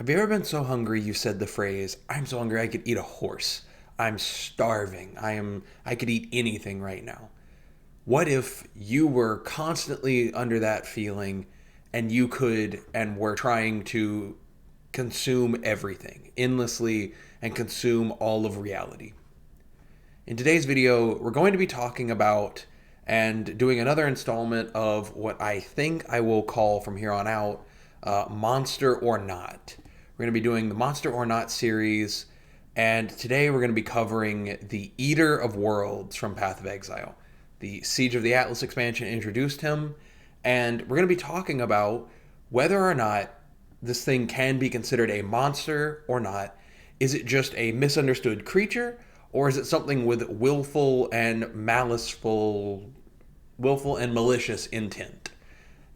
Have you ever been so hungry you said the phrase, "I'm so hungry I could eat a horse. I'm starving. I could eat anything right now." What if you were constantly under that feeling and you could and were trying to consume everything endlessly and consume all of reality? In today's video, we're going to be talking about and doing another installment of what I think I will call from here on out Monster or Not. We're going to be doing the Monster or Not series, and today we're going to be covering the Eater of Worlds from Path of Exile. The Siege of the Atlas expansion introduced him, and we're going to be talking about whether or not this thing can be considered a monster or not. Is it just a misunderstood creature, or is it something with willful and malicious intent?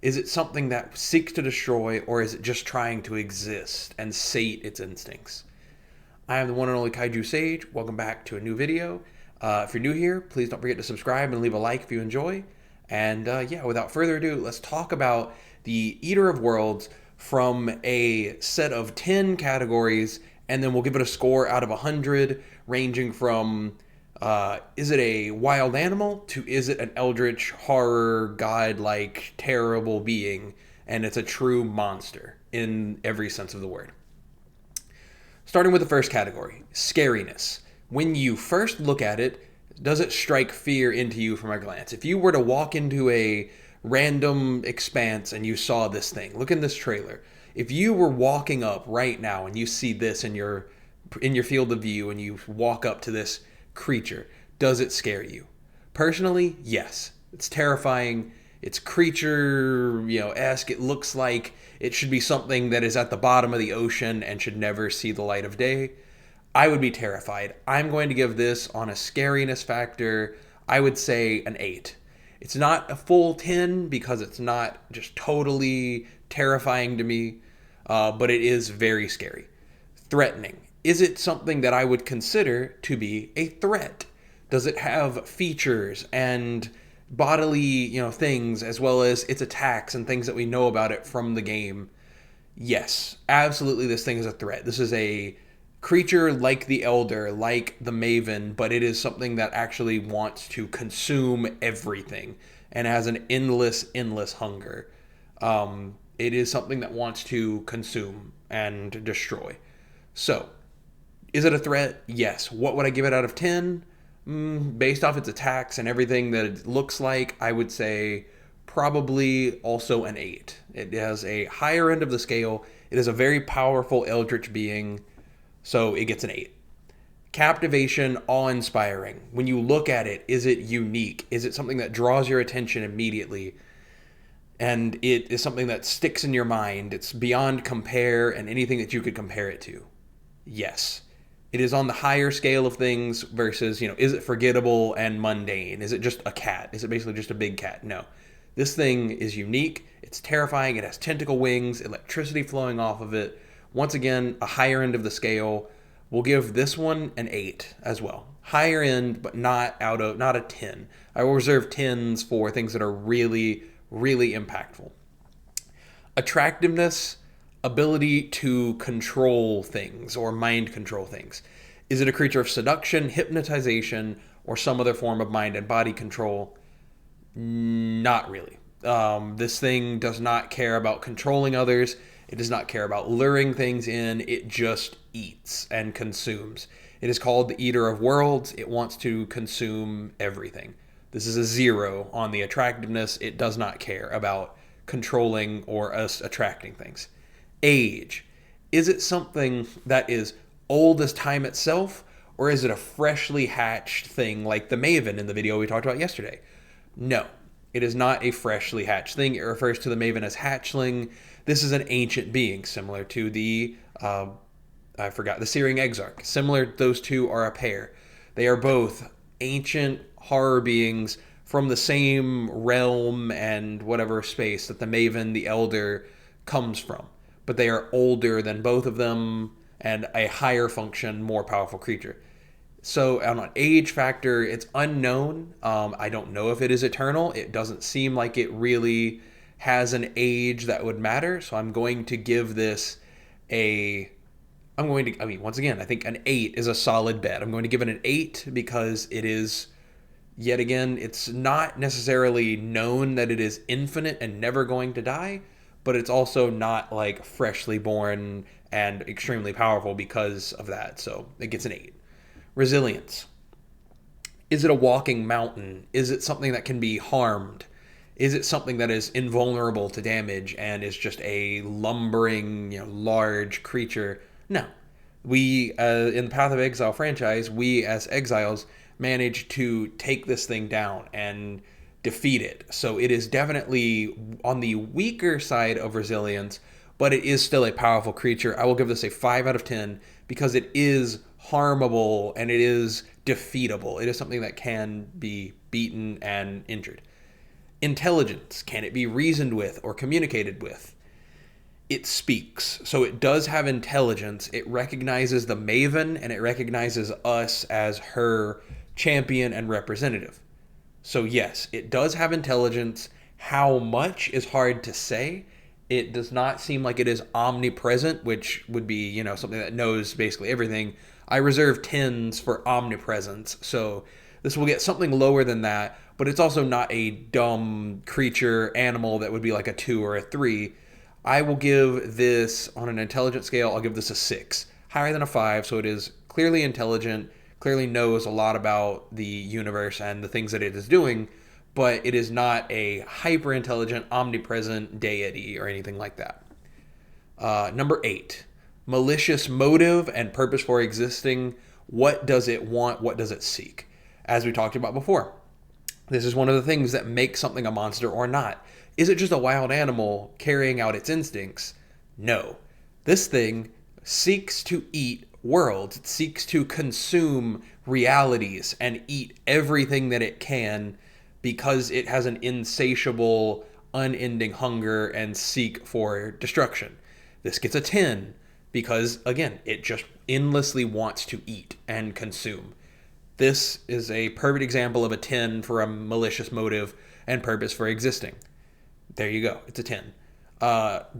Is it something that seeks to destroy, or is it just trying to exist and sate its instincts? I am the one and only Kaiju Sage. Welcome back to a new video. If you're new here, please don't forget to subscribe and leave a like if you enjoy. And yeah, without further ado, let's talk about the Eater of Worlds from a set of 10 categories, and then we'll give it a score out of 100, ranging from is it a wild animal to is it an eldritch horror god-like terrible being, and it's a true monster in every sense of the word. Starting with the first category, Scariness. When you first look at it, does it strike fear into you from a glance? If you were to walk into a random expanse and you saw this thing, look in this trailer. If you were walking up right now and you see this in your field of view and you walk up to this creature, does it scare you? Personally, yes. It's terrifying. It's creature, esque. It looks like it should be something that is at the bottom of the ocean and should never see the light of day. I would be terrified. I'm going to give this, on a scariness factor, I would say an 8. It's not a full 10 because it's not just totally terrifying to me, but it is very scary. Threatening. Is it something that I would consider to be a threat? Does it have features and bodily, things, as well as its attacks and things that we know about it from the game? Yes, absolutely, this thing is a threat. This is a creature like the Elder, like the Maven, but it is something that actually wants to consume everything and has an endless hunger. It is something that wants to consume and destroy. So, is it a threat? Yes. What would I give it out of 10? Based off its attacks and everything that it looks like, I would say probably also an 8. It has a higher end of the scale. It is a very powerful eldritch being, so it gets an 8. Captivation, awe-inspiring. When you look at it, is it unique? Is it something that draws your attention immediately? And it is something that sticks in your mind. It's beyond compare and anything that you could compare it to. Yes. It is on the higher scale of things versus, is it forgettable and mundane? Is it just a cat? Is it basically just a big cat? No. This thing is unique. It's terrifying. It has tentacle wings, electricity flowing off of it. Once again, a higher end of the scale. We'll give this one an 8 as well. Higher end, but not a 10. I will reserve 10s for things that are really, really impactful. Attractiveness, ability to control things or mind control things. Is it a creature of seduction, hypnotization, or some other form of mind and body control? Not really. This thing does not care about controlling others. It does not care about luring things in. It just eats and consumes. It is called the Eater of Worlds. It wants to consume everything. This is a 0 on the attractiveness. It does not care about controlling or us attracting things. Age. Is it something that is old as time itself, or is it a freshly hatched thing like the Maven in the video we talked about yesterday? No, it is not a freshly hatched thing. It refers to the Maven as hatchling. This is an ancient being, similar to the Searing Exarch. Similar, those two are a pair. They are both ancient horror beings from the same realm and whatever space that the Maven, the Elder, comes from. But they are older than both of them and a higher function, more powerful creature. So on an age factor, it's unknown. I don't know if it is eternal. It doesn't seem like it really has an age that would matter. So I'm going to give this a I'm going to, I mean, once again, I think an 8 is a solid bet. I'm going to give it an 8 because it is, yet again, it's not necessarily known that it is infinite and never going to die, but it's also not like freshly born and extremely powerful because of that. So it gets an 8. Resilience. Is it a walking mountain? Is it something that can be harmed? Is it something that is invulnerable to damage and is just a lumbering, large creature? No. We, in the Path of Exile franchise, we as exiles managed to take this thing down and defeat it. So it is definitely on the weaker side of resilience, but it is still a powerful creature. I will give this a 5 out of 10 because it is harmable and it is defeatable. It is something that can be beaten and injured. Intelligence. Can it be reasoned with or communicated with? It speaks. So it does have intelligence. It recognizes the Maven and it recognizes us as her champion and representative. So yes, it does have intelligence. How much is hard to say. It does not seem like it is omnipresent, which would be, something that knows basically everything. I reserve 10s for omnipresence. So this will get something lower than that, but it's also not a dumb creature animal that would be like a 2 or a 3. I will give this, on an intelligence scale, I'll give this a 6. Higher than a 5, so it is clearly intelligent, clearly knows a lot about the universe and the things that it is doing, but it is not a hyper-intelligent, omnipresent deity or anything like that. Number 8, malicious motive and purpose for existing. What does it want? What does it seek? As we talked about before, this is one of the things that makes something a monster or not. Is it just a wild animal carrying out its instincts? No. This thing seeks to eat worlds. It seeks to consume realities and eat everything that it can because it has an insatiable, unending hunger and seek for destruction. This gets a 10 because, again, it just endlessly wants to eat and consume. This is a perfect example of a 10 for a malicious motive and purpose for existing. There you go. It's a 10.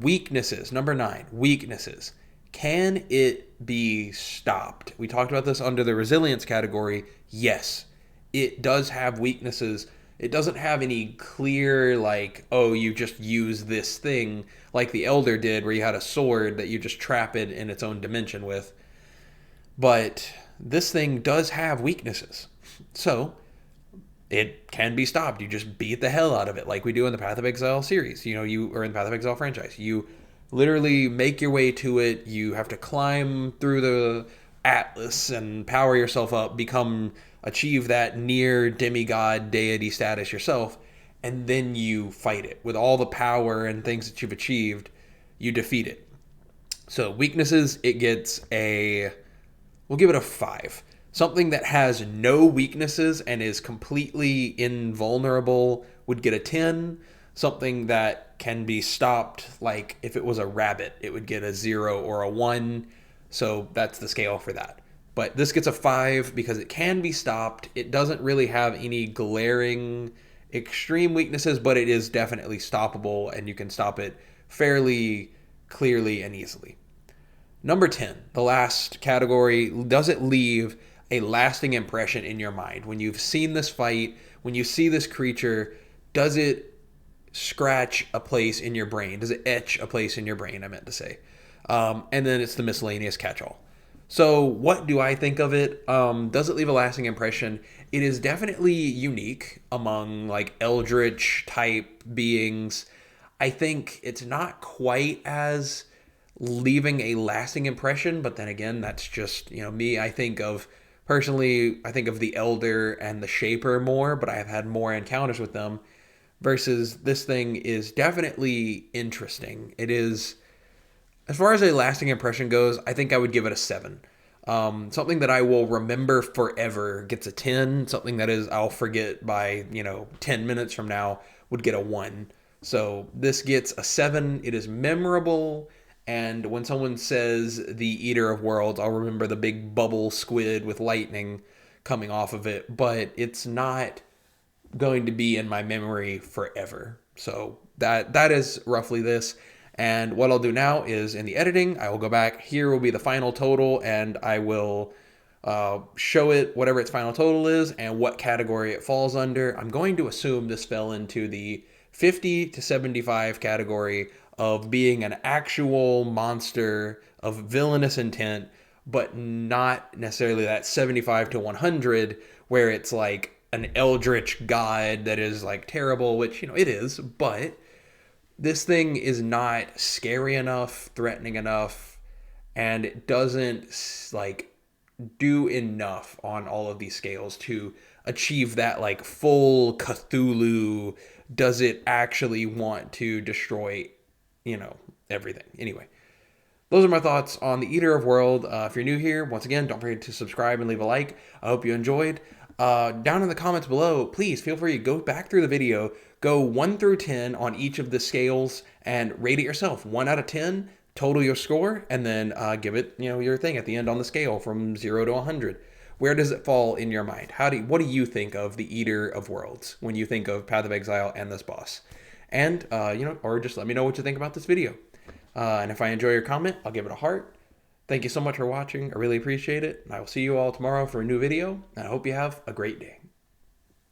Weaknesses. Number 9. Weaknesses. Can it be stopped? We talked about this under the resilience category. Yes, it does have weaknesses. It doesn't have any clear, you just use this thing like the Elder did, where you had a sword that you just trap it in its own dimension with. But this thing does have weaknesses. So it can be stopped. You just beat the hell out of it like we do in the Path of Exile series. Or in the Path of Exile franchise. You literally make your way to it. You have to climb through the Atlas and power yourself up, achieve that near demigod deity status yourself, and then you fight it. With all the power and things that you've achieved, you defeat it. So weaknesses, we'll give it a 5. Something that has no weaknesses and is completely invulnerable would get a 10. Something that can be stopped, like if it was a rabbit, it would get a 0 or a 1. So that's the scale for that. But this gets a 5 because it can be stopped. It doesn't really have any glaring extreme weaknesses, but it is definitely stoppable, and you can stop it fairly clearly and easily. Number 10, the last category, does it leave a lasting impression in your mind? When you've seen this fight, when you see this creature, does it scratch a place in your brain? Does it etch a place in your brain, I meant to say? And then it's the miscellaneous catch-all. So what do I think of it? Does it leave a lasting impression? It is definitely unique among eldritch type beings. I think it's not quite as leaving a lasting impression, but then again, that's just, me. I think of the Elder and the Shaper more, but I have had more encounters with them, versus this thing is definitely interesting. It is, as far as a lasting impression goes, I think I would give it a 7. Something that I will remember forever gets a 10. Something that I'll forget by, 10 minutes from now would get a 1. So this gets a 7. It is memorable. And when someone says the Eater of Worlds, I'll remember the big bubble squid with lightning coming off of it. But it's not going to be in my memory forever. So that is roughly this. And what I'll do now is in the editing, I will go back. Here will be the final total, and I will show it whatever its final total is and what category it falls under. I'm going to assume this fell into the 50 to 75 category of being an actual monster of villainous intent, but not necessarily that 75 to 100 where it's like an eldritch god that is like terrible, which, you know, it is, but this thing is not scary enough, threatening enough, and it doesn't like do enough on all of these scales to achieve that like full Cthulhu. Does it actually want to destroy, you know, everything? Anyway, those are my thoughts on the Eater of World. If you're new here, once again, don't forget to subscribe and leave a like. I hope you enjoyed. Down in the comments below, please feel free to go back through the video, go 1 through 10 on each of the scales and rate it yourself. 1 out of 10, total your score, and then give it, you know, your thing at the end on the scale from 0 to 100. Where does it fall in your mind? What do you think of the Eater of Worlds when you think of Path of Exile and this boss? And, you know, or just let me know what you think about this video. And if I enjoy your comment, I'll give it a heart. Thank you so much for watching. I really appreciate it. I will see you all tomorrow for a new video. And I hope you have a great day.